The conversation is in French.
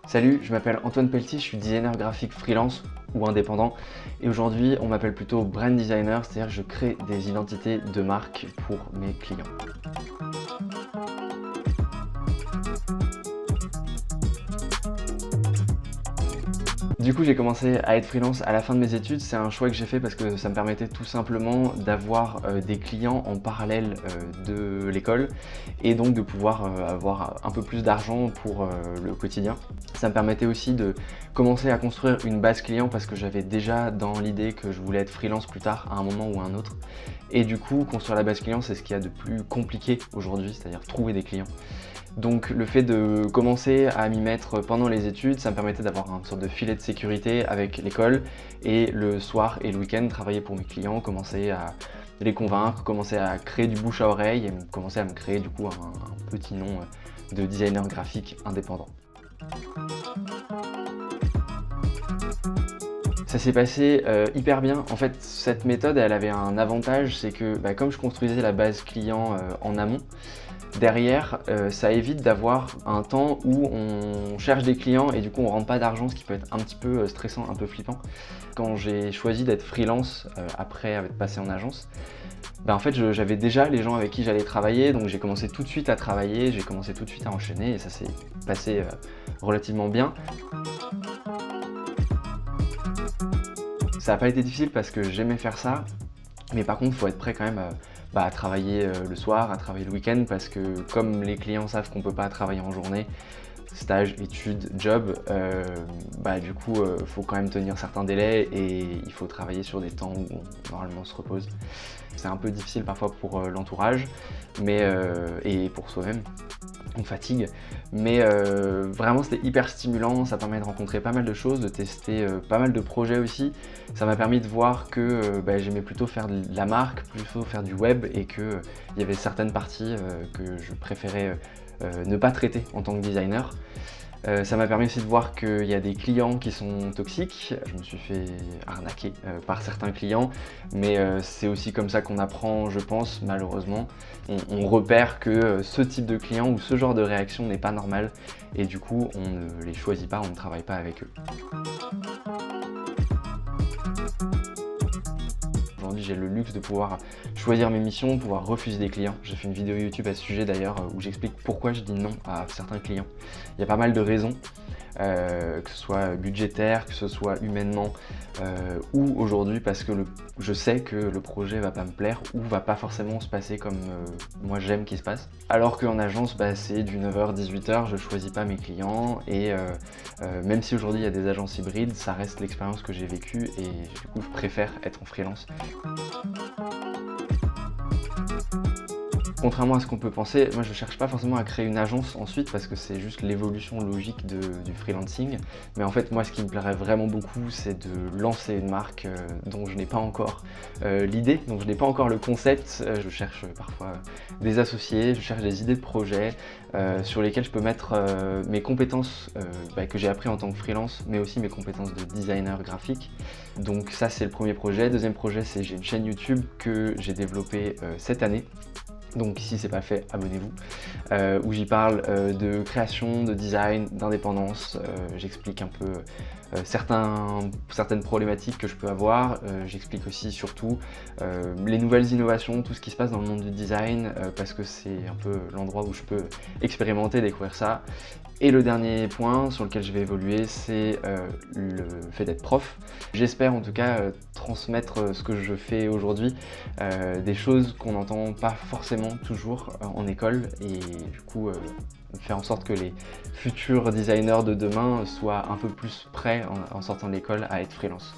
Salut, je m'appelle Antoine Pelletier, je suis designer graphique freelance ou indépendant et aujourd'hui on m'appelle plutôt brand designer, c'est-à-dire que je crée des identités de marque pour mes clients. Du coup, j'ai commencé à être freelance à la fin de mes études. C'est un choix que j'ai fait parce que ça me permettait tout simplement d'avoir des clients en parallèle de l'école et donc de pouvoir avoir un peu plus d'argent pour le quotidien. Ça me permettait aussi de commencer à construire une base client parce que j'avais déjà dans l'idée que je voulais être freelance plus tard à un moment ou à un autre. Et du coup, construire la base client, c'est ce qu'il y a de plus compliqué aujourd'hui, c'est-à-dire trouver des clients. Donc le fait de commencer à m'y mettre pendant les études, ça me permettait d'avoir une sorte de filet de sécurité avec l'école et le soir et le week-end travailler pour mes clients, commencer à les convaincre, commencer à créer du bouche à oreille et commencer à me créer du coup un petit nom de designer graphique indépendant. Ça s'est passé hyper bien. En fait, cette méthode, elle avait un avantage, c'est que comme je construisais la base client en amont, derrière, ça évite d'avoir un temps où on cherche des clients et du coup on rentre pas d'argent, ce qui peut être un petit peu stressant, un peu flippant. Quand j'ai choisi d'être freelance après être passé en agence, en fait j'avais déjà les gens avec qui j'allais travailler, donc j'ai commencé tout de suite à travailler, j'ai commencé tout de suite à enchaîner et ça s'est passé relativement bien. Ça n'a pas été difficile parce que j'aimais faire ça, mais par contre il faut être prêt quand même à travailler le soir, à travailler le week-end, parce que comme les clients savent qu'on ne peut pas travailler en journée, stage, études, job, du coup il faut quand même tenir certains délais et il faut travailler sur des temps où normalement on se repose. C'est un peu difficile parfois pour l'entourage et pour soi-même. On fatigue, mais vraiment c'était hyper stimulant, ça permet de rencontrer pas mal de choses, de tester pas mal de projets aussi. Ça m'a permis de voir que j'aimais plutôt faire de la marque, plutôt faire du web et qu'il y avait certaines parties que je préférais ne pas traiter en tant que designer. Ça m'a permis aussi de voir qu'il y a des clients qui sont toxiques. Je me suis fait arnaquer par certains clients, mais c'est aussi comme ça qu'on apprend, je pense, malheureusement. On repère que ce type de client ou ce genre de réaction n'est pas normal et du coup on ne les choisit pas, on ne travaille pas avec eux. Aujourd'hui, j'ai le luxe de pouvoir choisir mes missions, pouvoir refuser des clients. J'ai fait une vidéo YouTube à ce sujet d'ailleurs où j'explique pourquoi je dis non à certains clients. Il y a pas mal de raisons, que ce soit budgétaire, que ce soit humainement, ou aujourd'hui parce que je sais que le projet va pas me plaire ou va pas forcément se passer comme moi j'aime qu'il se passe. Alors qu'en agence, c'est du 9h-18h, je choisis pas mes clients et même si aujourd'hui il y a des agences hybrides, ça reste l'expérience que j'ai vécue et du coup je préfère être en freelance. Contrairement à ce qu'on peut penser, moi je ne cherche pas forcément à créer une agence ensuite parce que c'est juste l'évolution logique du freelancing. Mais en fait moi ce qui me plairait vraiment beaucoup c'est de lancer une marque dont je n'ai pas encore l'idée, dont je n'ai pas encore le concept. Je cherche parfois des associés, je cherche des idées de projets sur lesquels je peux mettre mes compétences que j'ai appris en tant que freelance, mais aussi mes compétences de designer graphique. Donc ça c'est le premier projet. Deuxième projet, c'est j'ai une chaîne YouTube que j'ai développée cette année. Donc si c'est pas fait, abonnez-vous, où j'y parle de création, de design, d'indépendance, j'explique un peu certaines problématiques que je peux avoir, j'explique aussi surtout les nouvelles innovations, tout ce qui se passe dans le monde du design, parce que c'est un peu l'endroit où je peux expérimenter, découvrir ça. Et le dernier point sur lequel je vais évoluer, c'est le fait d'être prof. J'espère en tout cas transmettre ce que je fais aujourd'hui, des choses qu'on n'entend pas forcément toujours en école et du coup faire en sorte que les futurs designers de demain soient un peu plus prêts en sortant de l'école à être freelance.